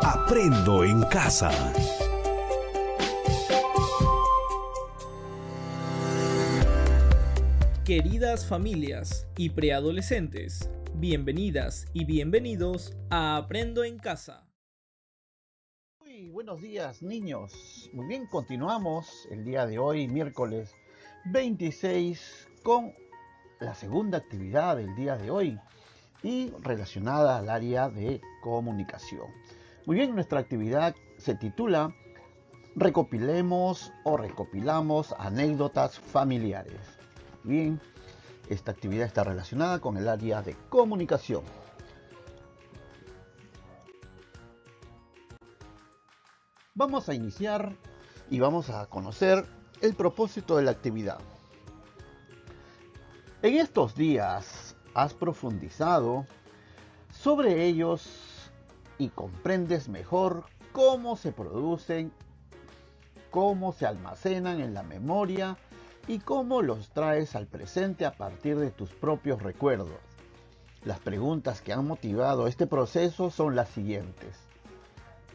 Aprendo en casa. Queridas familias y preadolescentes, bienvenidas y bienvenidos a Aprendo en Casa. Muy buenos días, niños. Muy bien, continuamos el día de hoy, miércoles 26, con la segunda actividad del día de hoy y relacionada al área de comunicación. Muy bien, nuestra actividad se titula Recopilemos o recopilamos anécdotas familiares. Bien, esta actividad está relacionada con el área de comunicación. Vamos a iniciar y vamos a conocer el propósito de la actividad. En estos días has profundizado sobre ellos y comprendes mejor cómo se producen, cómo se almacenan en la memoria y cómo los traes al presente a partir de tus propios recuerdos. Las preguntas que han motivado este proceso son las siguientes.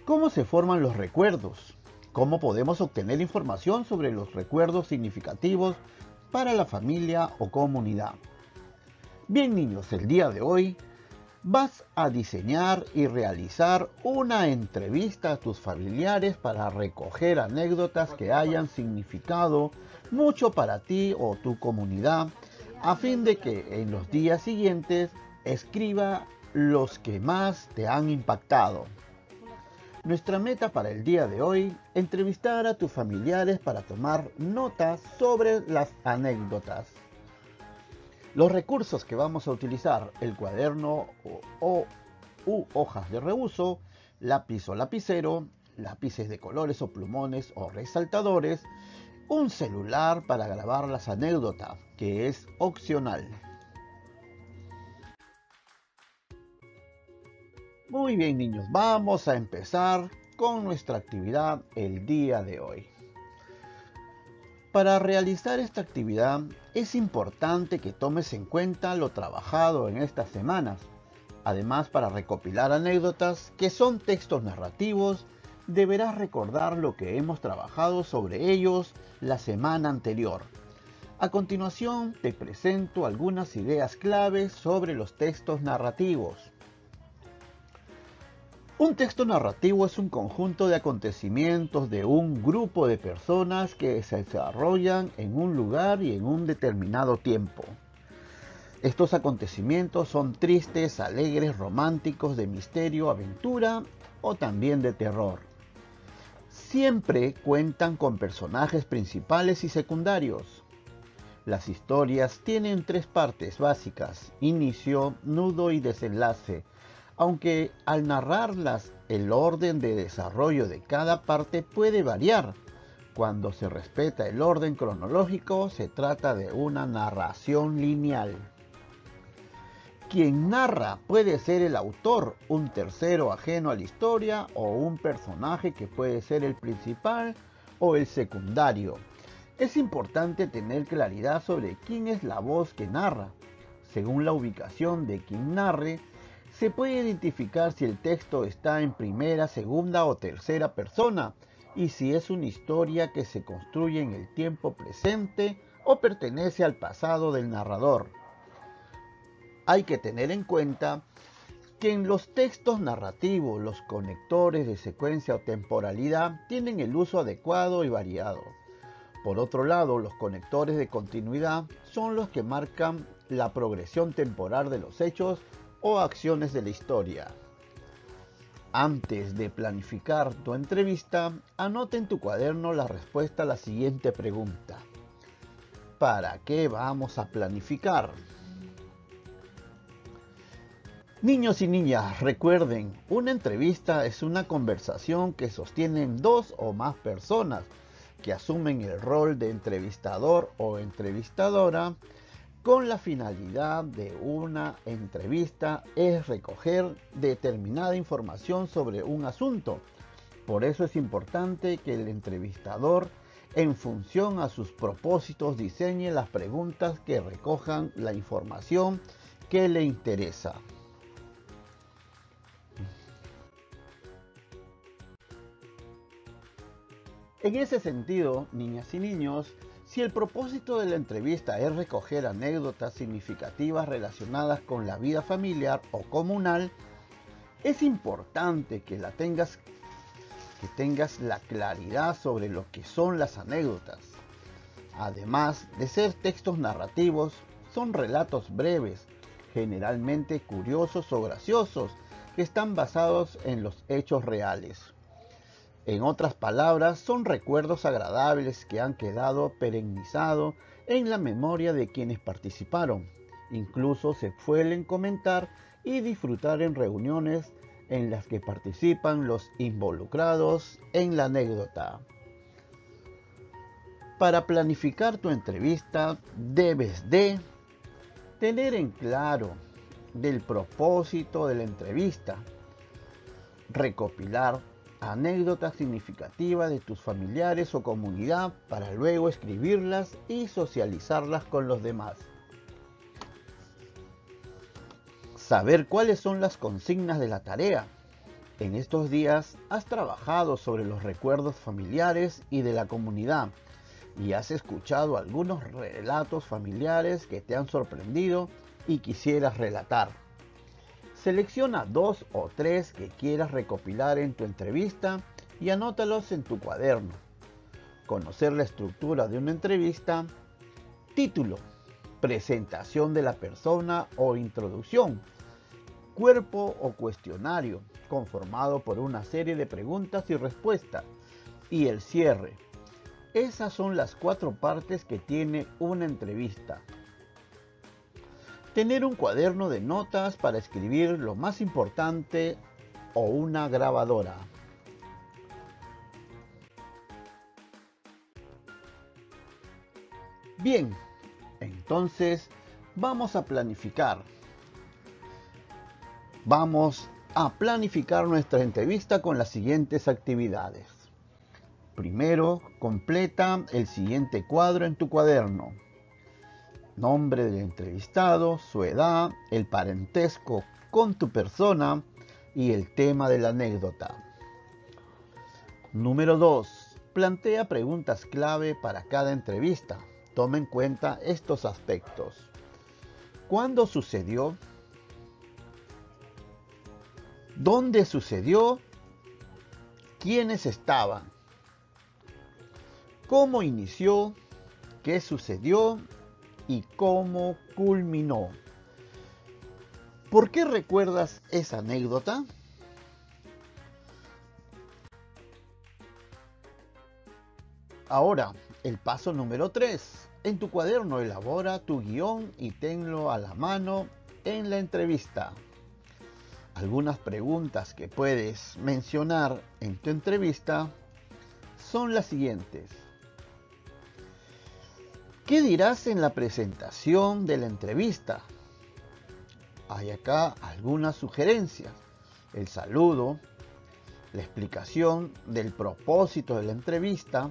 ¿Cómo se forman los recuerdos? ¿Cómo podemos obtener información sobre los recuerdos significativos para la familia o comunidad? Bien, niños, el día de hoy vas a diseñar y realizar una entrevista a tus familiares para recoger anécdotas que hayan significado mucho para ti o tu comunidad, a fin de que en los días siguientes escriba los que más te han impactado. Nuestra meta para el día de hoy, entrevistar a tus familiares para tomar notas sobre las anécdotas. Los recursos que vamos a utilizar: el cuaderno u hojas de reuso, lápiz o lapicero, lápices de colores o plumones o resaltadores, un celular para grabar las anécdotas, que es opcional. Muy bien, niños, vamos a empezar con nuestra actividad el día de hoy. Para realizar esta actividad es importante que tomes en cuenta lo trabajado en estas semanas. Además, para recopilar anécdotas, que son textos narrativos, deberás recordar lo que hemos trabajado sobre ellos la semana anterior. A continuación, te presento algunas ideas claves sobre los textos narrativos. Un texto narrativo es un conjunto de acontecimientos de un grupo de personas que se desarrollan en un lugar y en un determinado tiempo. Estos acontecimientos son tristes, alegres, románticos, de misterio, aventura o también de terror. Siempre cuentan con personajes principales y secundarios. Las historias tienen tres partes básicas: inicio, nudo y desenlace. Aunque al narrarlas el orden de desarrollo de cada parte puede variar. Cuando se respeta el orden cronológico, se trata de una narración lineal. Quien narra puede ser el autor, un tercero ajeno a la historia o un personaje que puede ser el principal o el secundario. Es importante tener claridad sobre quién es la voz que narra. Según la ubicación de quien narre, se puede identificar si el texto está en primera, segunda o tercera persona y si es una historia que se construye en el tiempo presente o pertenece al pasado del narrador. Hay que tener en cuenta que en los textos narrativos los conectores de secuencia o temporalidad tienen el uso adecuado y variado. Por otro lado, los conectores de continuidad son los que marcan la progresión temporal de los hechos o acciones de la historia. Antes de planificar tu entrevista, anota en tu cuaderno la respuesta a la siguiente pregunta. ¿Para qué vamos a planificar? Niños y niñas, recuerden, una entrevista es una conversación que sostienen dos o más personas que asumen el rol de entrevistador o entrevistadora. Con la finalidad de una entrevista es recoger determinada información sobre un asunto. Por eso es importante que el entrevistador, en función a sus propósitos, diseñe las preguntas que recojan la información que le interesa. En ese sentido, niñas y niños, si el propósito de la entrevista es recoger anécdotas significativas relacionadas con la vida familiar o comunal, es importante que tengas la claridad sobre lo que son las anécdotas. Además de ser textos narrativos, son relatos breves, generalmente curiosos o graciosos, que están basados en los hechos reales. En otras palabras, son recuerdos agradables que han quedado perennizados en la memoria de quienes participaron. Incluso se suelen comentar y disfrutar en reuniones en las que participan los involucrados en la anécdota. Para planificar tu entrevista debes de tener en claro del propósito de la entrevista, recopilar anécdotas significativas de tus familiares o comunidad para luego escribirlas y socializarlas con los demás. Saber cuáles son las consignas de la tarea. En estos días has trabajado sobre los recuerdos familiares y de la comunidad y has escuchado algunos relatos familiares que te han sorprendido y quisieras relatar. Selecciona 2 o 3 que quieras recopilar en tu entrevista y anótalos en tu cuaderno. Conocer la estructura de una entrevista. Título: presentación de la persona o introducción. Cuerpo o cuestionario, conformado por una serie de preguntas y respuestas. Y el cierre. Esas son las 4 partes que tiene una entrevista. Tener un cuaderno de notas para escribir lo más importante o una grabadora. Bien, entonces vamos a planificar. Vamos a planificar nuestra entrevista con las siguientes actividades. Primero, completa el siguiente cuadro en tu cuaderno. Nombre del entrevistado, su edad, el parentesco con tu persona y el tema de la anécdota. Número 2. Plantea preguntas clave para cada entrevista. Toma en cuenta estos aspectos. ¿Cuándo sucedió? ¿Dónde sucedió? ¿Quiénes estaban? ¿Cómo inició? ¿Qué sucedió? ¿Y cómo culminó? ¿Por qué recuerdas esa anécdota? Ahora, el paso número 3. En tu cuaderno elabora tu guión y tenlo a la mano en la entrevista. Algunas preguntas que puedes mencionar en tu entrevista son las siguientes. ¿Qué dirás en la presentación de la entrevista? Hay acá algunas sugerencias. El saludo, la explicación del propósito de la entrevista,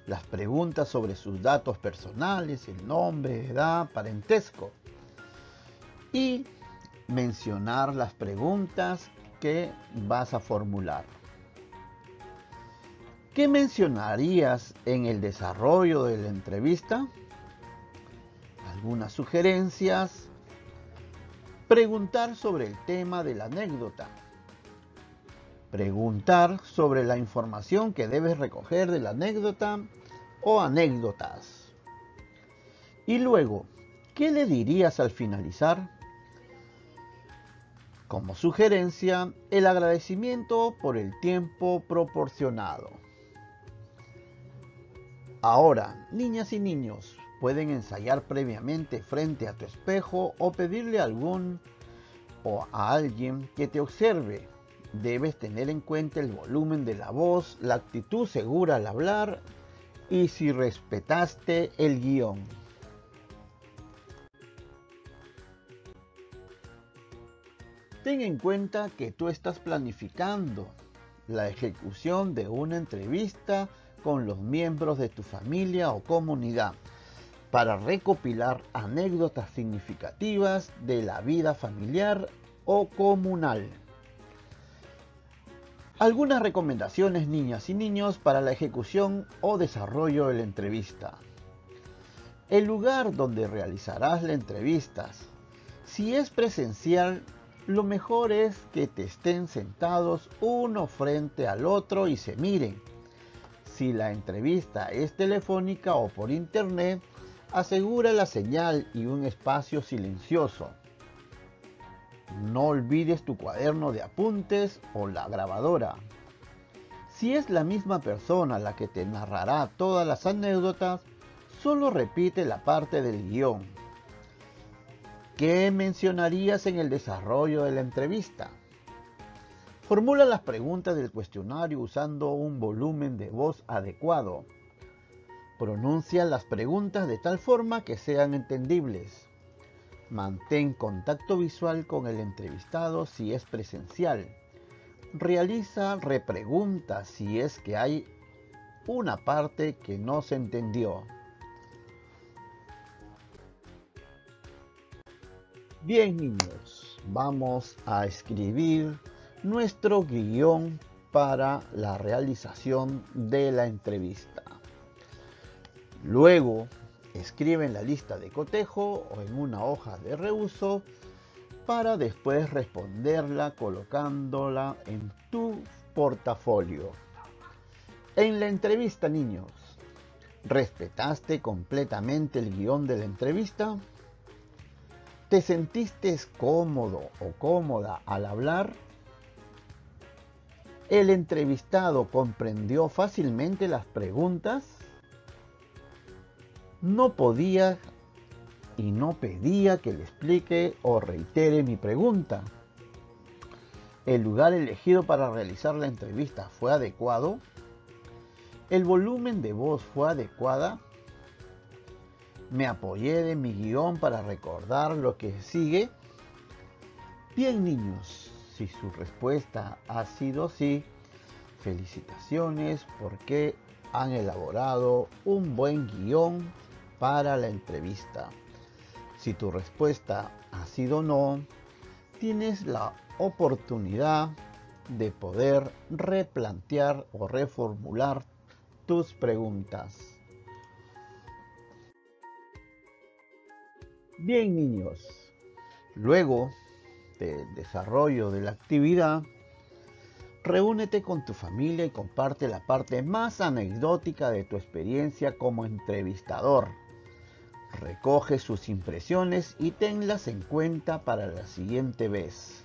las preguntas sobre sus datos personales, el nombre, edad, parentesco. Y mencionar las preguntas que vas a formular. ¿Qué mencionarías en el desarrollo de la entrevista? Algunas sugerencias. Preguntar sobre el tema de la anécdota. Preguntar sobre la información que debes recoger de la anécdota o anécdotas. Y luego, ¿qué le dirías al finalizar? Como sugerencia, el agradecimiento por el tiempo proporcionado. Ahora, niñas y niños, pueden ensayar previamente frente a tu espejo o pedirle a alguien que te observe. Debes tener en cuenta el volumen de la voz, la actitud segura al hablar y si respetaste el guión. Ten en cuenta que tú estás planificando la ejecución de una entrevista con los miembros de tu familia o comunidad para recopilar anécdotas significativas de la vida familiar o comunal. Algunas recomendaciones, niñas y niños, para la ejecución o desarrollo de la entrevista. El lugar donde realizarás la entrevista. Si es presencial, lo mejor es que te estén sentados uno frente al otro y se miren. Si la entrevista es telefónica o por internet, asegura la señal y un espacio silencioso. No olvides tu cuaderno de apuntes o la grabadora. Si es la misma persona la que te narrará todas las anécdotas, solo repite la parte del guión. ¿Qué mencionarías en el desarrollo de la entrevista? Formula las preguntas del cuestionario usando un volumen de voz adecuado. Pronuncia las preguntas de tal forma que sean entendibles. Mantén contacto visual con el entrevistado si es presencial. Realiza repreguntas si es que hay una parte que no se entendió. Bien, niños, vamos a escribir nuestro guión para la realización de la entrevista. Luego, escribe en la lista de cotejo o en una hoja de reuso para después responderla colocándola en tu portafolio. En la entrevista, niños, ¿respetaste completamente el guión de la entrevista? ¿Te sentiste cómodo o cómoda al hablar? ¿El entrevistado comprendió fácilmente las preguntas? No podía y no pedía que le explique o reitere mi pregunta. ¿El lugar elegido para realizar la entrevista fue adecuado? ¿El volumen de voz fue adecuada? ¿Me apoyé de mi guión para recordar lo que sigue? Bien, niños, si su respuesta ha sido sí, felicitaciones porque han elaborado un buen guión para la entrevista. Si tu respuesta ha sido no, tienes la oportunidad de poder replantear o reformular tus preguntas. Bien, niños, luego del desarrollo de la actividad, reúnete con tu familia y comparte la parte más anecdótica de tu experiencia como entrevistador. Recoge sus impresiones y tenlas en cuenta para la siguiente vez.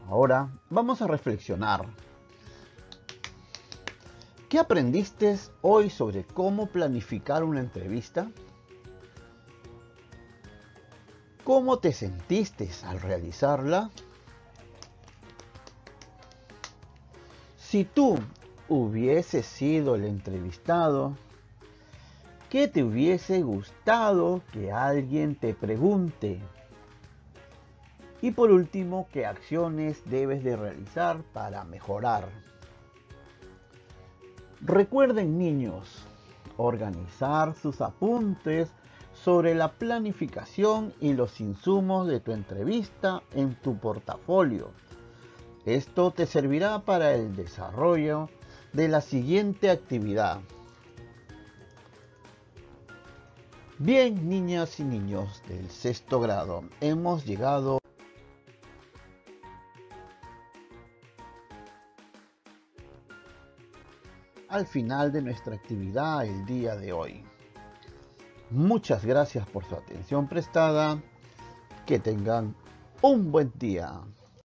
Ahora vamos a reflexionar. ¿Qué aprendiste hoy sobre cómo planificar una entrevista? ¿Cómo te sentiste al realizarla? Si tú hubieses sido el entrevistado, ¿qué te hubiese gustado que alguien te pregunte? Y por último, ¿qué acciones debes de realizar para mejorar? Recuerden, niños, organizar sus apuntes sobre la planificación y los insumos de tu entrevista en tu portafolio. Esto te servirá para el desarrollo de la siguiente actividad. Bien, niñas y niños del sexto grado, hemos llegado al final de nuestra actividad el día de hoy. Muchas gracias por su atención prestada. Que tengan un buen día.